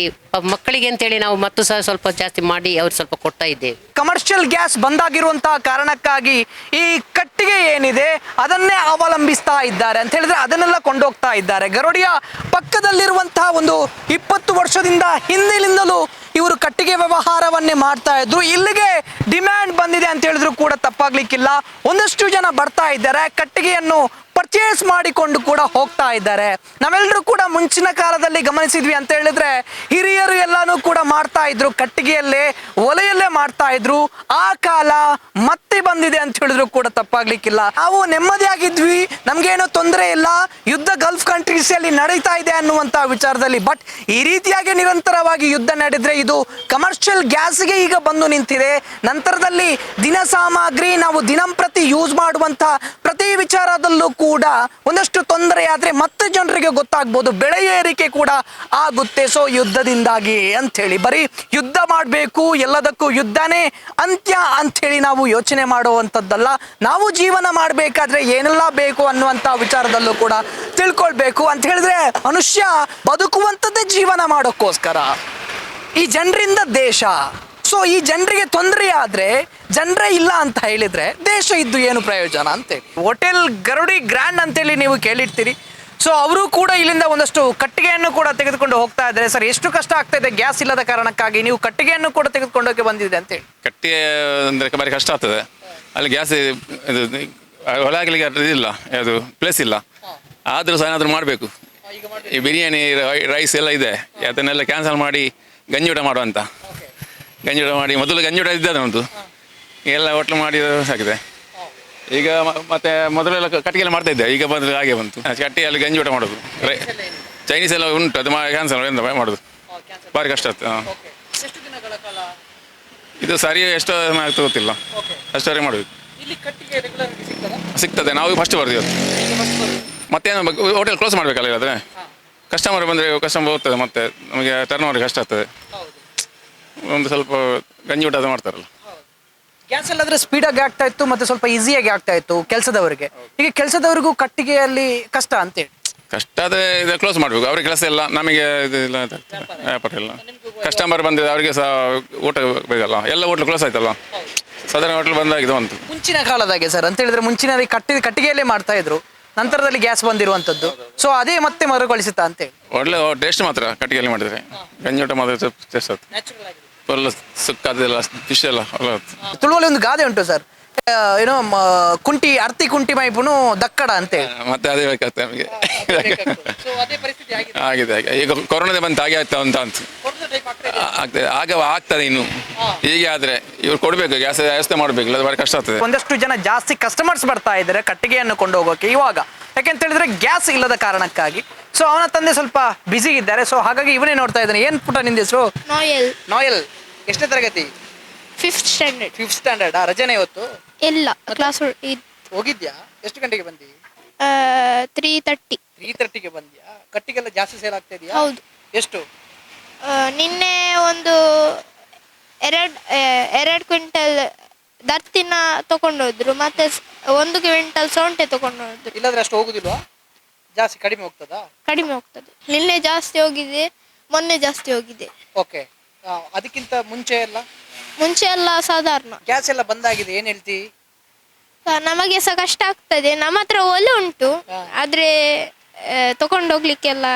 ಮಕ್ಕಳಿಗೆ ಅಂತೇಳಿ ನಾವು ಮತ್ತು ಸಹ ಸ್ವಲ್ಪ ಜಾಸ್ತಿ ಮಾಡಿ ಅವ್ರು ಸ್ವಲ್ಪ ಕೊಡ್ತಾ ಇದ್ದೇವೆ. ಕಮರ್ಷಿಯಲ್ ಗ್ಯಾಸ್ ಬಂದಾಗಿರುವಂತಹ ಕಾರಣಕ್ಕಾಗಿ ಈ ಕಟ್ಟಿಗೆ ಏನಿದೆ ಅದನ್ನೇ ಅವಲಂಬಿಸ್ತಾ ಇದ್ದಾರೆ ಅಂತ ಹೇಳಿದ್ರೆ ಅದನ್ನೆಲ್ಲ ಕೊಂಡೋಗ್ತಾ ಇದ್ದಾರೆ. ಗರೋಡಿಯ ಪಕ್ಕದಲ್ಲಿರುವಂತಹ ಒಂದು 20 ವರ್ಷದಿಂದ ಹಿಂದಿನಿಂದಲೂ ಇವರು ಕಟ್ಟಿಗೆ ವ್ಯವಹಾರವನ್ನೇ ಮಾಡ್ತಾ ಇದ್ರು. ಇಲ್ಲಿಗೆ ಡಿಮ್ಯಾಂಡ್ ಬಂದಿದೆ ಅಂತ ಹೇಳಿದ್ರು ಕೂಡ ತಪ್ಪಾಗ್ಲಿಕ್ಕಿಲ್ಲ. ಒಂದಷ್ಟು ಜನ ಬರ್ತಾ ಇದ್ದಾರೆ, ಕಟ್ಟಿಗೆಯನ್ನು ಪರ್ಚೇಸ್ ಮಾಡಿಕೊಂಡು ಕೂಡ ಹೋಗ್ತಾ ಇದ್ದಾರೆ. ನಾವೆಲ್ಲರೂ ಕೂಡ ಮುಂಚಿನ ಕಾಲದಲ್ಲಿ ಗಮನಿಸಿದ್ವಿ ಅಂತ ಹೇಳಿದ್ರೆ ಹಿರಿಯರು ಎಲ್ಲಾನು ಕೂಡ ಮಾಡ್ತಾ ಇದ್ರು, ಕಟ್ಟಿಗೆಯಲ್ಲೇ ಒಲೆಯಲ್ಲೇ ಮಾಡ್ತಾ ಇದ್ರು. ಆ ಕಾಲ ಮತ್ತೆ ಬಂದಿದೆ ಅಂತ ಹೇಳಿದ್ರು ಕೂಡ ತಪ್ಪಾಗ್ಲಿಕ್ಕಿಲ್ಲ. ನಾವು ನೆಮ್ಮದಿಯಾಗಿದ್ವಿ, ನಮ್ಗೇನು ತೊಂದರೆ ಇಲ್ಲ, ಯುದ್ಧ ಗಲ್ಫ್ ಕಂಟ್ರೀಸ್ ಅಲ್ಲಿ ನಡೀತಾ ಇದೆ ಅನ್ನುವಂತ ವಿಚಾರದಲ್ಲಿ. ಬಟ್ ಈ ರೀತಿಯಾಗಿ ನಿರಂತರವಾಗಿ ಯುದ್ಧ ನಡೆದ್ರೆ ಇದು ಕಮರ್ಷಿಯಲ್ ಗ್ಯಾಸ್ಗೆ ಈಗ ಬಂದು ನಿಂತಿದೆ. ನಂತರದಲ್ಲಿ ದಿನ ಸಾಮಗ್ರಿ ನಾವು ದಿನಂಪ್ರತಿ ಯೂಸ್ ಮಾಡುವಂತ ಪ್ರತಿ ವಿಚಾರದಲ್ಲೂ ಕೂಡ ಒಂದಷ್ಟು ತೊಂದರೆ ಆದ್ರೆ ಮತ್ತೆ ಜನರಿಗೆ ಗೊತ್ತಾಗ್ಬೋದು, ಬೆಳೆ ಏರಿಕೆ ಕೂಡ ಆಗುತ್ತೆ. ಸೊ ಯುದ್ಧದಿಂದಾಗಿ ಅಂತ ಹೇಳಿ ಬರೀ ಯುದ್ಧ ಮಾಡಬೇಕು, ಎಲ್ಲದಕ್ಕೂ ಯುದ್ಧನೇ ಅಂತ್ಯ ಅಂತ ಹೇಳಿ ನಾವು ಯೋಚನೆ ಮಾಡುವಂಥದ್ದಲ್ಲ. ನಾವು ಜೀವನ ಮಾಡಬೇಕಾದ್ರೆ ಏನೆಲ್ಲ ಬೇಕು ಅನ್ನುವಂಥ ವಿಚಾರದಲ್ಲೂ ಕೂಡ ತಿಳ್ಕೊಳ್ಬೇಕು. ಅಂತ ಹೇಳಿದ್ರೆ ಮನುಷ್ಯ ಬದುಕುವಂಥದ್ದೇ ಜೀವನ ಮಾಡೋಕ್ಕೋಸ್ಕರ, ಈ ಜನರಿಂದ ದೇಶ. ಸೊ ಈ ಜನರಿಗೆ ತೊಂದರೆ ಆದ್ರೆ ಜನರೇ ಇಲ್ಲ ಅಂತ ಹೇಳಿದ್ರೆ ದೇಶ ಇದ್ದು ಏನು ಪ್ರಯೋಜನ ಅಂತೇಳಿ. ಹೋಟೆಲ್ ಗರುಡಿ ಗ್ರ್ಯಾಂಡ್ ಅಂತೇಳಿ ನೀವು ಕೇಳಿರ್ತೀರಿ. ಸೊ ಅವರು ಕೂಡ ಇಲ್ಲಿಂದ ಒಂದಷ್ಟು ಕಟ್ಟಿಗೆಯನ್ನು ಕೂಡ ತೆಗೆದುಕೊಂಡು ಹೋಗ್ತಾ ಇದ್ದಾರೆ. ಸರ್, ಎಷ್ಟು ಕಷ್ಟ ಆಗ್ತಾ ಇದೆ ಗ್ಯಾಸ್ ಇಲ್ಲದ ಕಾರಣಕ್ಕಾಗಿ? ನೀವು ಕಟ್ಟಿಗೆಯನ್ನು ಕೂಡ ತೆಗೆದುಕೊಂಡೋಕೆ ಬಂದಿದೆ ಅಂತೇಳಿ. ಕಟ್ಟಿಗೆ ಅಂದರೆ ಬಾರಿ ಕಷ್ಟ ಆಗ್ತದೆ. ಅಲ್ಲಿ ಗ್ಯಾಸ್ ಇದು ಹೊಲಾಗಲಿಕ್ಕೆ ಇದಿಲ್ಲ, ಯಾವುದು ಪ್ಲೇಸ್ ಇಲ್ಲ. ಆದರೂ ಸಹ ಏನಾದರೂ ಮಾಡಬೇಕು. ಈ ಬಿರಿಯಾನಿ ರೈಸ್ ಎಲ್ಲ ಇದೆ, ಅದನ್ನೆಲ್ಲ ಕ್ಯಾನ್ಸಲ್ ಮಾಡಿ ಗಂಜಿ ಊಟ ಮಾಡುವಂತ. ಗಂಜಿ ಊಟ ಮಾಡಿ, ಮೊದಲು ಗಂಜಿ ಊಟ ಇದ್ದದ ಒಂದು, ಎಲ್ಲ ಹೋಟ್ಲು ಮಾಡಿ ಸಾಕಿದೆ. ಈಗ ಮತ್ತೆ ಮೊದಲೆಲ್ಲ ಕಟ್ಟಿಗೆಲ್ಲ ಮಾಡ್ತಾ ಇದ್ದೆ, ಈಗ ಬಂದರೆ ಹಾಗೆ ಬಂತು. ಕಟ್ಟಿಗೆಯಲ್ಲಿ ಗಂಜಿ ಊಟ ಮಾಡೋದು. ಚೈನೀಸ್ ಎಲ್ಲ ಉಂಟು, ಅದು ಕ್ಯಾನ್ಸಲ್ ಎಂತ ಮಾಡೋದು, ಭಾರಿ ಕಷ್ಟ ಆಗ್ತದೆ. ಇದು ಸರಿ ಎಷ್ಟೋ ಆಗ್ತದೆ ಗೊತ್ತಿಲ್ಲ, ಅಷ್ಟವರೆ ಮಾಡಬೇಕು. ಸಿಗ್ತದೆ, ನಾವು ಫಸ್ಟ್ ಬರ್ತೀವಿ. ಮತ್ತೇನು ಹೋಟೆಲ್ ಕ್ಲೋಸ್ ಮಾಡಬೇಕಲ್ಲ, ಇಲ್ಲಾದರೆ ಕಸ್ಟಮರ್ ಬಂದರೆ ಕಸ್ಟಮರ್ ಹೋಗ್ತದೆ, ಮತ್ತೆ ನಮಗೆ ಟರ್ನ್ ಓವರ್ ಕಷ್ಟ ಆಗ್ತದೆ. ಒಂದು ಸ್ವಲ್ಪ ಗಂಜಿ ಊಟ ಅದು ಮಾಡ್ತಾರಲ್ಲ. ಗ್ಯಾಸ್ ಎಲ್ಲಾದ್ರೆ ಸ್ಪೀಡಾಗಿ ಆಗ್ತಾ ಇತ್ತು, ಮತ್ತೆ ಸ್ವಲ್ಪ ಈಸಿಯಾಗಿ ಆಗ್ತಾ ಇತ್ತು ಕೆಲಸದವರಿಗೆ. ಈಗ ಕೆಲಸದವರಿಗೂ ಕಟ್ಟಿಗೆಯಲ್ಲಿ ಕಷ್ಟ ಅಂತೇಳಿ. ಕಷ್ಟ ಆದರೆ ಇದು ಕ್ಲೋಸ್ ಮಾಡಬೇಕು, ಅವ್ರಿಗೆ ಕೆಲಸ ಇಲ್ಲ, ನಮಗೆ ಇದು ಇಲ್ಲ, ವ್ಯಾಪಾರ ಇಲ್ಲ. ಕಸ್ಟಮರ್ ಬಂದಿದೆ, ಅವರಿಗೆ ಸಹ ಊಟ ಬೇಕಲ್ಲ, ಎಲ್ಲ ಹೋಟ್ಲು ಕ್ಲೋಸ್ ಆಯ್ತಲ್ಲ. ಸಾಧಾರಣ ಹೋಟ್ಲು ಬಂದಾಗಿದೆ ಒಂದು ಮುಂಚಿನ ಕಾಲದಾಗೆ ಸರ್ ಅಂತ ಹೇಳಿದ್ರೆ ಮುಂಚಿನ ಕಟ್ಟಿಗೆಯಲ್ಲೇ ಮಾಡ್ತಾ ಇದ್ರು, ನಂತರದಲ್ಲಿ ಗ್ಯಾಸ್ ಬಂದಿರುವಂಥದ್ದು. ಸೊ ಅದೇ ಮತ್ತೆ ಮರುಕಳಿಸುತ್ತಾ ಅಂತೇಳಿ. ಒಳ್ಳೆ ಟೇಸ್ಟ್ ಮಾತ್ರ ಕಟ್ಟಿಗೆಯಲ್ಲಿ ಮಾಡಿದರೆ, ಗಂಜಿ ಊಟ ಮಾತ್ರ ಟೇಸ್ಟ್ ಆಗ್ತದೆ. ಒಳ್ಳೆ ಸುಕ್ಕಾದೆಲ್ಲ ಫಿಶ್ ಎಲ್ಲ ಒಳ್ಳೆ. ತುಳುವಲ್ಲಿ ಒಂದು ಗಾದೆ ಉಂಟು ಸರ್, ಏನೋ ಕುಂಟಿ ಅರ್ತಿ ಕುಂಟಿ ಮೈಪುನು ದಕ್ಕಡ ಅಂತೇಳಿ. ಮತ್ತೆ ಅದೇ ಬೇಕಾಗ್ತದೆ ನಮಗೆ. ಆಗಿದೆ ಈಗ ಕೊರೋನಾದ ಬಂತು, ಹಾಗೆ ಆಗ್ತಾ ಅಂತ ಆಗ್ತದೆ. ಆಗ ಆಗ್ತದೆ ಇನ್ನು. ಹೀಗೆ ಆದರೆ ಇವ್ರು ಕೊಡಬೇಕು, ಗ್ಯಾಸ್ ವ್ಯವಸ್ಥೆ ಮಾಡಬೇಕು, ಇಲ್ಲ ಭಾರಿ ಕಷ್ಟ ಆಗ್ತದೆ. ಒಂದಷ್ಟು ಜನ ಜಾಸ್ತಿ ಕಸ್ಟಮರ್ಸ್ ಬರ್ತಾ ಇದ್ದಾರೆ ಕಟ್ಟಿಗೆಯನ್ನು ಕೊಂಡು ಹೋಗೋಕೆ ಇವಾಗ, ಯಾಕೆಂತ ಹೇಳಿದ್ರೆ ಗ್ಯಾಸ್ ಇಲ್ಲದ ಕಾರಣಕ್ಕಾಗಿ. ಸೊ ಅವನ ತಂದೆ ಸ್ವಲ್ಪ ಬಿಸಿ ಇದ್ದಾರೆ. ಸೊ ಹಾಗಾಗಿ ಇವನೇ ನೋಡ್ತಾ ಇದ್ದಾನೆ. ಏನ್ ಪುಟ ನಿಂದ ಹೆಸರು? ನಾಯಲ್. ನಾಯಲ್, ಎಷ್ಟನೇ ತರಗತಿ? 5th standard. 5th standard. ರಜನೆ ಇವತ್ತು? ಇಲ್ಲ, ಕ್ಲಾಸ್ ಹೋಗಿದ್ಯಾ? ಎಷ್ಟು ಗಂಟೆಗೆ ಬಂದಿ? 3:30. 3:30ಗೆ ಬಂದ್ಯಾ? ಕಟ್ಟಿಗೆಲ್ಲ ಜಾಸ್ತಿ ಸೇಲ್ ಆಗ್ತಾ ಇದೆಯಾ? ಹೌದು. ಎಷ್ಟು? ನಿನ್ನೆ ಒಂದು 2 ಕ್ವಿಂಟಲ್ ದರ್ತಿನ ತಗೊಂಡೋದ್ರು, ಮತ್ತೆ 1 ಕ್ವಿಂಟಲ್ ಸೌಂಟೆ ತಗೊಂಡೋದ್ರು. ಇಲ್ಲಾಂದ್ರೆ ಅಷ್ಟು ಹೋಗುದಿಲ್ವಾ? ಜಾಸ್ತಿ ಕಡಿಮೆ ಹೋಗ್ತದಾ? ಕಡಿಮೆ ಹೋಗ್ತದೆ. ನಿನ್ನೆ ಜಾಸ್ತಿ ಹೋಗಿದೆ, ಮೊನ್ನೆ ಜಾಸ್ತಿ ಹೋಗಿದೆ. ಓಕೆ. ಅದಕ್ಕಿಂತ ಮುಂಚೆ ಎಲ್ಲ ಸಾಧಾರಣ. ಗ್ಯಾಸ್ ಎಲ್ಲ ಬಂದಾಗಿದೆ, ಏನ್ ಹೇಳ್ತಿ? ನಮಗೆ ಸಹ ಕಷ್ಟ ಆಗ್ತದೆ. ನಮ್ಮ ಹತ್ರ ಒಲೆ ಉಂಟು, ಆದ್ರೆ ತಗೊಂಡೋಗ್ಲಿಕ್ಕೆಲ್ಲ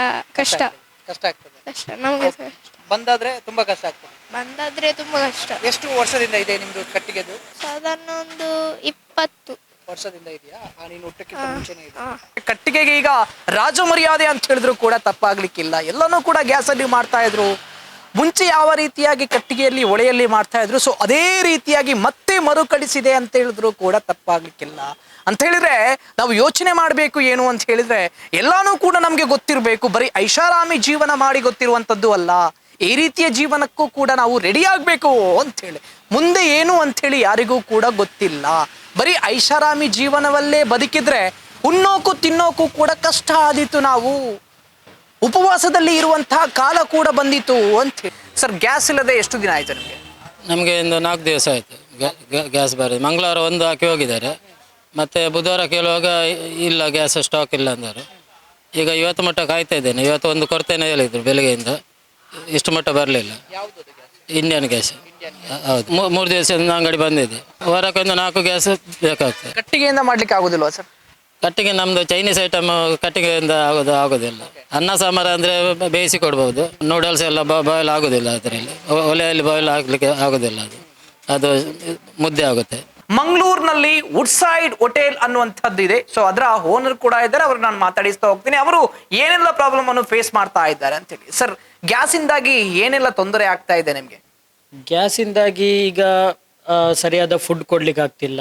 ಕಷ್ಟ. ಕಷ್ಟ ಆಗ್ತದೆ. ಕಷ್ಟ ನಮಗೆ ಸಹ. ಬಂದಾದ್ರೆ ತುಂಬಾ ಕಷ್ಟ ಆಗ್ತದೆ. ಬಂದಾದ್ರೆ ತುಂಬಾ ಕಷ್ಟ. ಎಷ್ಟು ವರ್ಷದಿಂದ ಇದೆ ನಿಮ್ದು ಕಟ್ಟಿಗೆದು? ಸಾಧಾರಣ ಒಂದು 20 ವರ್ಷದಿಂದ ಇದೆಯಾ? ನೀನು ಹುಟ್ಟಕ್ಕಿಂತ ಮುಂಚೆನೇ ಇದೆ. ಕಟ್ಟಿಗೆಗೆ ಈಗ ರಾಜ ಮರ್ಯಾದೆ ಅಂತ ಹೇಳಿದ್ರು ಕೂಡ ತಪ್ಪಾಗ್ಲಿಕ್ಕಿಲ್ಲ. ಎಲ್ಲನೂ ಕೂಡ ಗ್ಯಾಸ್ ಅಲ್ಲಿ ಮಾಡ್ತಾ ಇದ್ರು. ಮುಂಚೆ ಯಾವ ರೀತಿಯಾಗಿ ಕಟ್ಟಿಗೆಯಲ್ಲಿ ಒಳೆಯಲ್ಲಿ ಮಾಡ್ತಾ ಇದ್ರು, ಸೊ ಅದೇ ರೀತಿಯಾಗಿ ಮತ್ತೆ ಮರುಕಳಿಸಿದೆ ಅಂತ ಹೇಳಿದ್ರು ಕೂಡ ತಪ್ಪಾಗ್ಲಿಕ್ಕಿಲ್ಲ. ಅಂತ ಹೇಳಿದ್ರೆ ನಾವು ಯೋಚನೆ ಮಾಡಬೇಕು ಏನು ಅಂತ ಹೇಳಿದ್ರೆ, ಎಲ್ಲಾನು ಕೂಡ ನಮ್ಗೆ ಗೊತ್ತಿರಬೇಕು. ಬರೀ ಐಷಾರಾಮಿ ಜೀವನ ಮಾಡಿ ಗೊತ್ತಿರುವಂತದ್ದು ಅಲ್ಲ, ಈ ರೀತಿಯ ಜೀವನಕ್ಕೂ ಕೂಡ ನಾವು ರೆಡಿ ಆಗ್ಬೇಕು ಅಂತ ಹೇಳಿ. ಮುಂದೆ ಏನು ಅಂತ ಹೇಳಿ ಯಾರಿಗೂ ಕೂಡ ಗೊತ್ತಿಲ್ಲ. ಬರೀ ಐಷಾರಾಮಿ ಜೀವನವಲ್ಲೇ ಬದುಕಿದ್ರೆ ಉಣ್ಣೋಕು ತಿನ್ನೋಕು ಕೂಡ ಕಷ್ಟ ಆದೀತು. ನಾವು ಉಪವಾಸದಲ್ಲಿ ಇರುವಂತಹ ಕಾಲ ಕೂಡ ಬಂದಿತ್ತು ಅಂತ ಹೇಳಿ. ಸರ್, ಗ್ಯಾಸ್ ಇಲ್ಲದೆ ಎಷ್ಟು ದಿನ ಆಯ್ತು ನಿಮಗೆ? ನಮಗೆ ಒಂದು 4 ದಿವಸ ಆಯಿತು ಗ್ಯಾಸ್ ಬರೋದು. ಮಂಗಳವಾರ ಒಂದು ಹಾಕಿ ಹೋಗಿದ್ದಾರೆ, ಮತ್ತು ಬುಧವಾರ ಕೇಳುವಾಗ ಇಲ್ಲ ಗ್ಯಾಸ್ ಸ್ಟಾಕ್ ಇಲ್ಲ ಅಂದರು. ಈಗ ಇವತ್ತು ಮಟ್ಟ ಕಾಯ್ತಾ ಇದ್ದೇನೆ. ಇವತ್ತು ಒಂದು ಕೊರತೆನೇ ಹೇಳಿದ್ರು ಬೆಳಗ್ಗೆಯಿಂದ, ಇಷ್ಟು ಮಟ್ಟ ಬರಲಿಲ್ಲ. ಇಂಡಿಯನ್ ಗ್ಯಾಸ್ ಹೌದು. 3 ದಿವಸದಿಂದ ಅಂಗಡಿ ಬಂದಿದೆ. ವಾರಕ್ಕೆ ಒಂದು 4 ಗ್ಯಾಸ್ ಬೇಕಾಗ್ತದೆ. ಕಟ್ಟಿಗೆಯಿಂದ ಮಾಡ್ಲಿಕ್ಕೆ ಆಗುದಿಲ್ವಾ ಸರ್? ಕಟ್ಟಿಗೆ ನಮ್ಮದು ಚೈನೀಸ್ ಐಟಮ್ ಕಟ್ಟಿಗೆಯಿಂದ ಆಗೋದಿಲ್ಲ. ಅನ್ನ ಸಾಂಬಾರು ಅಂದರೆ ಬೇಯಿಸಿ ಕೊಡ್ಬೋದು. ನೂಡಲ್ಸ್ ಎಲ್ಲ ಬಾಯ್ಲ್ ಆಗೋದಿಲ್ಲ ಅದರಲ್ಲಿ, ಒಲೆಯಲ್ಲಿ ಬಾಯ್ಲ್ ಆಗಲಿಕ್ಕೆ ಆಗೋದಿಲ್ಲ. ಅದು ಮುದ್ದೆ ಆಗುತ್ತೆ. ಮಂಗಳೂರಿನಲ್ಲಿ ವುಡ್ ಸೈಡ್ ಹೋಟೆಲ್ ಅನ್ನುವಂಥದ್ದು ಇದೆ. ಸೊ ಅದರ ಓನರ್ ಕೂಡ ಇದ್ದಾರೆ, ಅವ್ರಿಗೆ ನಾನು ಮಾತಾಡಿಸ್ತಾ ಹೋಗ್ತೀನಿ. ಅವರು ಏನೆಲ್ಲ ಪ್ರಾಬ್ಲಮ್ ಅನ್ನು ಫೇಸ್ ಮಾಡ್ತಾ ಇದ್ದಾರೆ ಅಂತ ಹೇಳಿ. ಸರ್, ಗ್ಯಾಸ್ ಇಂದಾಗಿ ಏನೆಲ್ಲ ತೊಂದರೆ ಆಗ್ತಾ ಇದೆ ನಿಮಗೆ? ಗ್ಯಾಸಿಂದಾಗಿ ಈಗ ಸರಿಯಾದ ಫುಡ್ ಕೊಡ್ಲಿಕ್ಕೆ ಆಗ್ತಿಲ್ಲ.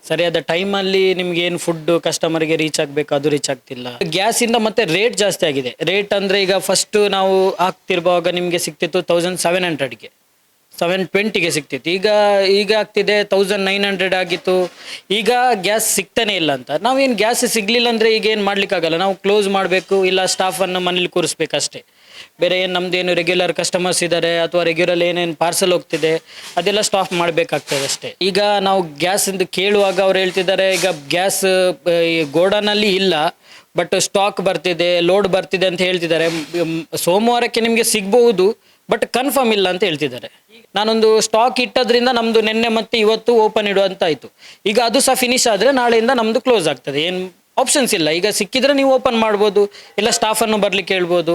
ಸರಿಯಾದ ಟೈಮಲ್ಲಿ ನಿಮ್ಗೆ ಏನು ಫುಡ್ ಕಸ್ಟಮರ್ಗೆ ರೀಚ್ ಆಗಬೇಕು ಅದು ರೀಚ್ ಆಗ್ತಿಲ್ಲ. ಗ್ಯಾಸಿಂದ ಮತ್ತೆ ರೇಟ್ ಜಾಸ್ತಿ ಆಗಿದೆ. ರೇಟ್ ಅಂದರೆ ಈಗ ಫಸ್ಟ್ ನಾವು ಹಾಕ್ತಿರುವಾಗ ನಿಮಗೆ ಸಿಗ್ತಿತ್ತು 1700ಗೆ, 720ಗೆ ಸಿಗ್ತಿತ್ತು. ಈಗ ಆಗ್ತಿದೆ 1900 ಆಗಿತ್ತು. ಈಗ ಗ್ಯಾಸ್ ಸಿಗ್ತಾನೆ ಇಲ್ಲ ಅಂತ. ನಾವೇನು ಗ್ಯಾಸ್ ಸಿಗಲಿಲ್ಲ ಅಂದರೆ ಈಗ ಏನು ಮಾಡ್ಲಿಕ್ಕಾಗಲ್ಲ. ನಾವು ಕ್ಲೋಸ್ ಮಾಡಬೇಕು, ಇಲ್ಲ ಸ್ಟಾಫನ್ನು ಮನೇಲಿ ಕೂರಿಸ್ಬೇಕಷ್ಟೇ. ಬೇರೆ ಏನು ನಮ್ಮದೇನು ರೆಗ್ಯುಲರ್ ಕಸ್ಟಮರ್ಸ್ ಇದ್ದಾರೆ ಅಥವಾ ರೆಗ್ಯುಲರ್ ಏನೇನು ಪಾರ್ಸಲ್ ಹೋಗ್ತಿದೆ ಅದೆಲ್ಲ ಸ್ಟಾಪ್ ಮಾಡಬೇಕಾಗ್ತದೆ ಅಷ್ಟೇ. ಈಗ ನಾವು ಗ್ಯಾಸಿಂದು ಕೇಳುವಾಗ ಅವ್ರು ಹೇಳ್ತಿದ್ದಾರೆ ಈಗ ಗ್ಯಾಸ್ ಗೋಡನಲ್ಲಿ ಇಲ್ಲ, ಬಟ್ ಸ್ಟಾಕ್ ಬರ್ತಿದೆ, ಲೋಡ್ ಬರ್ತಿದೆ ಅಂತ ಹೇಳ್ತಿದ್ದಾರೆ. ಸೋಮವಾರಕ್ಕೆ ನಿಮಗೆ ಸಿಗ್ಬಹುದು, ಬಟ್ ಕನ್ಫರ್ಮ್ ಇಲ್ಲ ಅಂತ ಹೇಳ್ತಿದ್ದಾರೆ. ನಾನೊಂದು ಸ್ಟಾಕ್ ಇಟ್ಟದ್ರಿಂದ ನಮ್ಮದು ನಿನ್ನೆ ಮತ್ತು ಇವತ್ತು ಓಪನ್ ಇಡುವಂತ ಆಯಿತು. ಈಗ ಅದು ಸಹ ಫಿನಿಶ್ ಆದರೆ ನಾಳೆಯಿಂದ ನಮ್ಮದು ಕ್ಲೋಸ್ ಆಗ್ತದೆ. ಏನು ಆಪ್ಷನ್ಸ್ ಇಲ್ಲ. ಈಗ ಸಿಕ್ಕಿದ್ರೆ ನೀವು ಓಪನ್ ಮಾಡ್ಬೋದು, ಇಲ್ಲ ಸ್ಟಾಫನ್ನು ಬರ್ಲಿಕ್ಕೆ ಹೇಳ್ಬೋದು.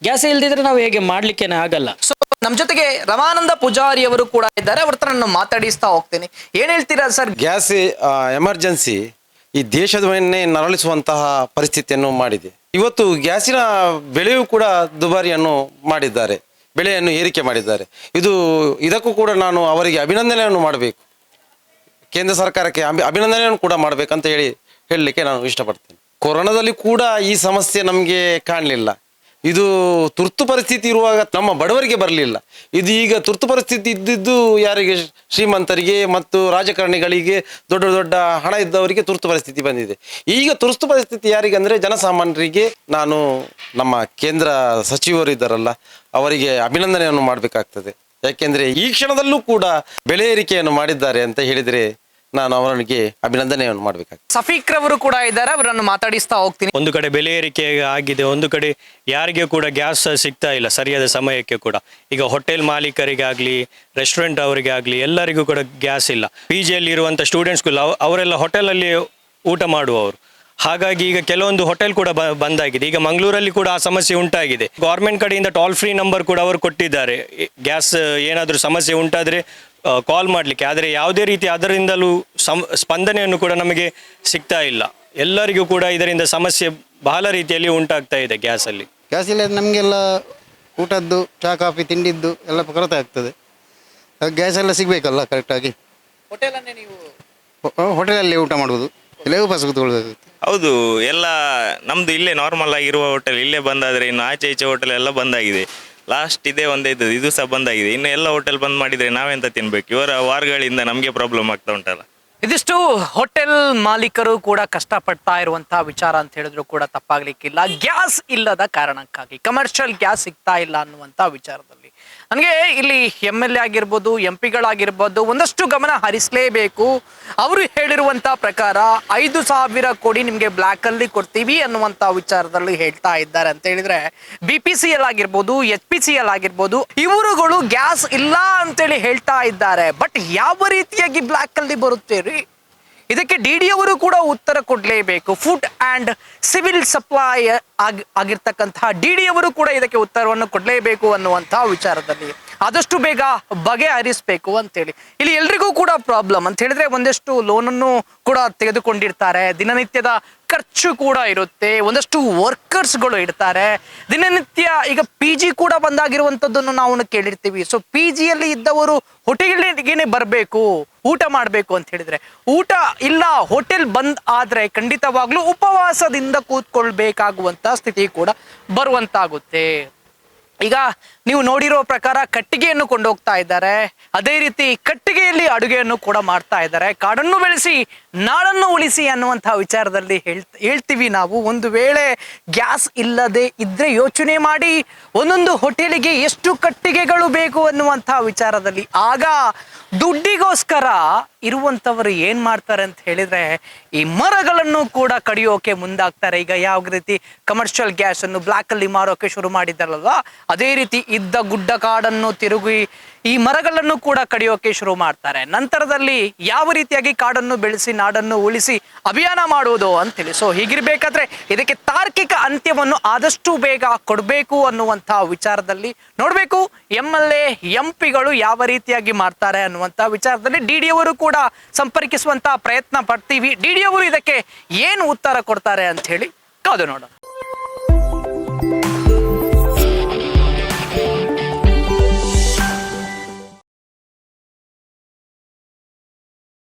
ಗ್ಯಾಸ್ ಇಲ್ದಿದ್ರೆ ನಾವು ಹೇಗೆ ಮಾಡ್ಲಿಕ್ಕೇನೆ ಆಗಲ್ಲ. ಸೊ ನಮ್ಮ ಜೊತೆಗೆ ರಮಾನಂದ ಪೂಜಾರಿ ಅವರು ಕೂಡ ಇದ್ದಾರೆ, ಅವ್ರ ಹತ್ರ ನಾನು ಮಾತಾಡಿಸ್ತಾ ಹೋಗ್ತೀನಿ. ಏನ್ ಹೇಳ್ತೀರಾ ಸರ್? ಗ್ಯಾಸ್ ಎಮರ್ಜೆನ್ಸಿ ಈ ದೇಶದವನ್ನೇ ನರಳಿಸುವಂತಹ ಪರಿಸ್ಥಿತಿಯನ್ನು ಮಾಡಿದೆ. ಇವತ್ತು ಗ್ಯಾಸಿನ ಬೆಲೆಯೂ ಕೂಡ ದುಬಾರಿಯನ್ನು ಮಾಡಿದ್ದಾರೆ, ಬೆಲೆಯನ್ನು ಏರಿಕೆ ಮಾಡಿದ್ದಾರೆ. ಇದಕ್ಕೂ ಕೂಡ ನಾನು ಅವರಿಗೆ ಅಭಿನಂದನೆಯನ್ನು ಮಾಡಬೇಕು, ಕೇಂದ್ರ ಸರ್ಕಾರಕ್ಕೆ ಅಭಿನಂದನೆಯನ್ನು ಕೂಡ ಮಾಡಬೇಕಂತ ಹೇಳಲಿಕ್ಕೆ ನಾನು ಇಷ್ಟಪಡ್ತೇನೆ. ಕೊರೋನಾದಲ್ಲಿ ಕೂಡ ಈ ಸಮಸ್ಯೆ ನಮಗೆ ಕಾಣಲಿಲ್ಲ. ಇದು ತುರ್ತು ಪರಿಸ್ಥಿತಿ ಇರುವಾಗ ನಮ್ಮ ಬಡವರಿಗೆ ಬರಲಿಲ್ಲ. ಇದು ಈಗ ತುರ್ತು ಪರಿಸ್ಥಿತಿ ಇದ್ದಿದ್ದು ಯಾರಿಗೆ? ಶ್ರೀಮಂತರಿಗೆ ಮತ್ತು ರಾಜಕಾರಣಿಗಳಿಗೆ, ದೊಡ್ಡ ದೊಡ್ಡ ಹಣ ಇದ್ದವರಿಗೆ ತುರ್ತು ಪರಿಸ್ಥಿತಿ ಬಂದಿದೆ. ಈಗ ತುರ್ತು ಪರಿಸ್ಥಿತಿ ಯಾರಿಗೆ ಅಂದರೆ ಜನಸಾಮಾನ್ಯರಿಗೆ. ನಾನು ನಮ್ಮ ಕೇಂದ್ರ ಸಚಿವರು ಇದ್ದಾರಲ್ಲ ಅವರಿಗೆ ಅಭಿನಂದನೆಯನ್ನು ಮಾಡಬೇಕಾಗ್ತದೆ. ಯಾಕೆಂದರೆ ಈ ಕ್ಷಣದಲ್ಲೂ ಕೂಡ ಬೆಲೆ ಏರಿಕೆಯನ್ನು ಮಾಡಿದ್ದಾರೆ ಅಂತ ಹೇಳಿದರೆ ನಾನು ಅವರಿಗೆ ಅಭಿನಂದನೆಯನ್ನು ಮಾಡಬೇಕಾಗ್ತದೆ. ಸಫೀಕ್ ರವರು ಕೂಡ ಇದ್ದಾರೆ, ಅವರನ್ನು ಮಾತಾಡಿಸ್ತಾ ಹೋಗ್ತೀನಿ. ಒಂದು ಕಡೆ ಬೆಲೆ ಏರಿಕೆ ಆಗಿದೆ, ಒಂದು ಕಡೆ ಯಾರಿಗೆ ಕೂಡ ಗ್ಯಾಸ್ ಸಿಗ್ತಾ ಇಲ್ಲ ಸರಿಯಾದ ಸಮಯಕ್ಕೆ ಕೂಡ. ಈಗ ಹೋಟೆಲ್ ಮಾಲೀಕರಿಗಾಗಲಿ, ರೆಸ್ಟೋರೆಂಟ್ ಅವರಿಗೆ ಆಗಲಿ, ಎಲ್ಲರಿಗೂ ಕೂಡ ಗ್ಯಾಸ್ ಇಲ್ಲ. PGಯಲ್ಲಿ ಇರುವಂಥ ಸ್ಟೂಡೆಂಟ್ಸ್ಗಳು ಅವರೆಲ್ಲ ಹೋಟೆಲಲ್ಲಿ ಊಟ ಮಾಡುವವರು. ಹಾಗಾಗಿ ಈಗ ಕೆಲವೊಂದು ಹೋಟೆಲ್ ಕೂಡ ಬಂದಾಗಿದೆ. ಈಗ ಮಂಗಳೂರಲ್ಲಿ ಕೂಡ ಆ ಸಮಸ್ಯೆ ಉಂಟಾಗಿದೆ. ಗೌರ್ಮೆಂಟ್ ಕಡೆಯಿಂದ ಟೋಲ್ ಫ್ರೀ ನಂಬರ್ ಕೂಡ ಅವರು ಕೊಟ್ಟಿದ್ದಾರೆ. ಗ್ಯಾಸ್ ಏನಾದರೂ ಸಮಸ್ಯೆ ಉಂಟಾದರೆ ಕಾಲ್ ಮಾಡಲಿಕ್ಕೆ. ಆದರೆ ಯಾವುದೇ ರೀತಿ ಅದರಿಂದಲೂ ಸ್ಪಂದನೆಯನ್ನು ಕೂಡ ನಮಗೆ ಸಿಗ್ತಾ ಇಲ್ಲ. ಎಲ್ಲರಿಗೂ ಕೂಡ ಇದರಿಂದ ಸಮಸ್ಯೆ ಬಹಳ ರೀತಿಯಲ್ಲಿ ಉಂಟಾಗ್ತಾ ಇದೆ ಗ್ಯಾಸಲ್ಲಿ. ಗ್ಯಾಸ್ ಇಲ್ಲ ನಮಗೆಲ್ಲ ಊಟದ್ದು, ಚಹಾ ಕಾಫಿ, ತಿಂಡಿದ್ದು ಎಲ್ಲ ಕೊರತೆ ಆಗ್ತದೆ. ಗ್ಯಾಸ್ ಎಲ್ಲ ಸಿಗಬೇಕಲ್ಲ ಕರೆಕ್ಟಾಗಿ. ಹೋಟೆಲಲ್ಲಿ ಊಟ ಮಾಡುವುದು, ಇಲ್ಲೇ ಉಪವಾಸ ಕೂತ್ಕೊಳ್ಬೇಕಾಗುತ್ತೆ. ಹೌದು, ಎಲ್ಲ ನಮ್ಮದು ಇಲ್ಲೇ ನಾರ್ಮಲ್ ಆಗಿರುವ ಹೋಟೆಲ್ ಇಲ್ಲೇ ಬಂದಾದರೆ ಇನ್ನು ಆಚೆ ಈಚೆ ಹೋಟೆಲ್ ಎಲ್ಲ ಬಂದಾಗಿದೆ. ಲಾಸ್ಟ್ ಇದೇ ಒಂದೇ ಇದ್ದದ್ದು, ಇದು ಸಹ ಬಂದಾಗಿದೆ. ಇನ್ನು ಎಲ್ಲ ಹೋಟೆಲ್ ಬಂದ್ ಮಾಡಿದರೆ ನಾವೆಂತ ತಿನ್ಬೇಕು? ಇವರ ವಾರ್ಗಳಿಂದ ನಮಗೆ ಪ್ರಾಬ್ಲಮ್ ಆಗ್ತಾ ಉಂಟಲ್ಲ. ಇದಿಷ್ಟು ಹೋಟೆಲ್ ಮಾಲೀಕರು ಕೂಡ ಕಷ್ಟಪಡ್ತಾ ಇರುವಂತಹ ವಿಚಾರ ಅಂತ ಹೇಳಿದ್ರು ಕೂಡ ತಪ್ಪಾಗ್ಲಿಕ್ಕಿಲ್ಲ. ಗ್ಯಾಸ್ ಇಲ್ಲದ ಕಾರಣಕ್ಕಾಗಿ, ಕಮರ್ಷಿಯಲ್ ಗ್ಯಾಸ್ ಸಿಗ್ತಾ ಇಲ್ಲ ಅನ್ನುವಂಥ ವಿಚಾರದಲ್ಲಿ ನನಗೆ ಇಲ್ಲಿ MLA ಆಗಿರ್ಬೋದು, MP ಗಳಾಗಿರ್ಬೋದು ಒಂದಷ್ಟು ಗಮನ ಹರಿಸಲೇಬೇಕು. ಅವರು ಹೇಳಿರುವಂಥ ಪ್ರಕಾರ 5,000 ಕೋಟಿ ನಿಮಗೆ ಬ್ಲ್ಯಾಕಲ್ಲಿ ಕೊಡ್ತೀವಿ ಅನ್ನುವಂಥ ವಿಚಾರದಲ್ಲಿ ಹೇಳ್ತಾ ಇದ್ದಾರೆ. ಅಂತ ಹೇಳಿದ್ರೆ BPCL ಆಗಿರ್ಬೋದು, HPCL ಆಗಿರ್ಬೋದು, ಇವರುಗಳು ಗ್ಯಾಸ್ ಇಲ್ಲ ಅಂತೇಳಿ ಹೇಳ್ತಾ ಇದ್ದಾರೆ. ಬಟ್ ಯಾವ ರೀತಿಯಾಗಿ ಬ್ಲ್ಯಾಕಲ್ಲಿ ಬರುತ್ತೆ ರೀ? ಇದಕ್ಕೆ DD ಅವರು ಕೂಡ ಉತ್ತರ ಕೊಡಲೇಬೇಕು. ಫುಡ್ ಆ್ಯಂಡ್ ಸಿವಿಲ್ ಸಪ್ಲೈ ಆಗಿರ್ತಕ್ಕಂತಹ DD ಅವರು ಕೂಡ ಇದಕ್ಕೆ ಉತ್ತರವನ್ನು ಕೊಡಲೇಬೇಕು ಅನ್ನುವಂಥ ವಿಚಾರದಲ್ಲಿ ಆದಷ್ಟು ಬೇಗ ಬಗೆಹರಿಸಬೇಕು ಅಂತೇಳಿ. ಇಲ್ಲಿ ಎಲ್ರಿಗೂ ಕೂಡ ಪ್ರಾಬ್ಲಮ್ ಅಂತ ಹೇಳಿದ್ರೆ ಒಂದಷ್ಟು ಲೋನನ್ನು ಕೂಡ ತೆಗೆದುಕೊಂಡಿರ್ತಾರೆ, ದಿನನಿತ್ಯದ ಖರ್ಚು ಕೂಡ ಇರುತ್ತೆ, ಒಂದಷ್ಟು ವರ್ಕರ್ಸ್ಗಳು ಇರ್ತಾರೆ ದಿನನಿತ್ಯ. ಈಗ PG ಕೂಡ ಬಂದಾಗಿರುವಂಥದ್ದನ್ನು ನಾವು ಕೇಳಿರ್ತೀವಿ. ಸೊ PGಯಲ್ಲಿ ಇದ್ದವರು ಹೋಟೆಲ್ಗೆ ಬರಬೇಕು, ಊಟ ಮಾಡಬೇಕು ಅಂತ ಹೇಳಿದ್ರೆ ಊಟ ಇಲ್ಲ, ಹೋಟೆಲ್ ಬಂದ್ ಆದರೆ ಖಂಡಿತವಾಗ್ಲೂ ಉಪವಾಸದಿಂದ ಕೂತ್ಕೊಳ್ಬೇಕಾಗುವಂಥ ಸ್ಥಿತಿ ಕೂಡ ಬರುವಂತಾಗುತ್ತೆ. ಈಗ ನೀವು ನೋಡಿರೋ ಪ್ರಕಾರ ಕಟ್ಟಿಗೆಯನ್ನು ಕೊಂಡೋಗ್ತಾ ಇದ್ದಾರೆ, ಅದೇ ರೀತಿ ಕಟ್ಟಿಗೆಯಲ್ಲಿ ಅಡುಗೆಯನ್ನು ಕೂಡ ಮಾಡ್ತಾ ಇದ್ದಾರೆ. ಕಾಡನ್ನು ಬೆಳೆಸಿ ನಾಡನ್ನು ಉಳಿಸಿ ಅನ್ನುವಂತಹ ವಿಚಾರದಲ್ಲಿ ಹೇಳ್ತೀವಿ ನಾವು. ಒಂದು ವೇಳೆ ಗ್ಯಾಸ್ ಇಲ್ಲದೆ ಇದ್ರೆ ಯೋಚನೆ ಮಾಡಿ ಒಂದೊಂದು ಹೋಟೆಲಿಗೆ ಎಷ್ಟು ಕಟ್ಟಿಗೆಗಳು ಬೇಕು ಅನ್ನುವಂತಹ ವಿಚಾರದಲ್ಲಿ. ಆಗ ದುಡ್ಡಿಗೋಸ್ಕರ ಇರುವಂಥವರು ಏನು ಮಾಡ್ತಾರೆ ಅಂತ ಹೇಳಿದ್ರೆ ಈ ಮರಗಳನ್ನು ಕೂಡ ಕಡಿಯೋಕೆ ಮುಂದಾಗ್ತಾರೆ. ಈಗ ಯಾವ ರೀತಿ ಕಮರ್ಷಿಯಲ್ ಗ್ಯಾಸ್ ಅನ್ನು ಬ್ಲ್ಯಾಕ್ ಅಲ್ಲಿ ಮಾರೋಕೆ ಶುರು ಮಾಡಿದ್ದಾರಲ್ವಾ, ಅದೇ ರೀತಿ ಇದ್ದ ಗುಡ್ಡ ಕಾಡನ್ನು ತಿರುಗಿ ಈ ಮರಗಳನ್ನು ಕೂಡ ಕಡಿಯೋಕೆ ಶುರು ಮಾಡ್ತಾರೆ. ನಂತರದಲ್ಲಿ ಯಾವ ರೀತಿಯಾಗಿ ಕಾಡನ್ನು ಬೆಳೆಸಿ ನಾಡನ್ನು ಉಳಿಸಿ ಅಭಿಯಾನ ಮಾಡುವುದು ಅಂತೇಳಿ. ಸೊ ಹೀಗಿರ್ಬೇಕಾದ್ರೆ ಇದಕ್ಕೆ ತಾರ್ಕಿಕ ಅಂತ್ಯವನ್ನು ಆದಷ್ಟು ಬೇಗ ಕೊಡಬೇಕು ಅನ್ನುವಂಥ ವಿಚಾರದಲ್ಲಿ ನೋಡಬೇಕು. MLA MP ಗಳು ಯಾವ ರೀತಿಯಾಗಿ ಮಾಡ್ತಾರೆ ಅನ್ನುವಂಥ ವಿಚಾರದಲ್ಲಿ DD ಅವರು ಕೂಡ ಸಂಪರ್ಕಿಸುವಂತ ಪ್ರಯತ್ನ ಪಡ್ತೀವಿ. DD ಅವರು ಇದಕ್ಕೆ ಏನು ಉತ್ತರ ಕೊಡ್ತಾರೆ ಅಂತ ಹೇಳಿ ಕಾದು ನೋಡೋಣ.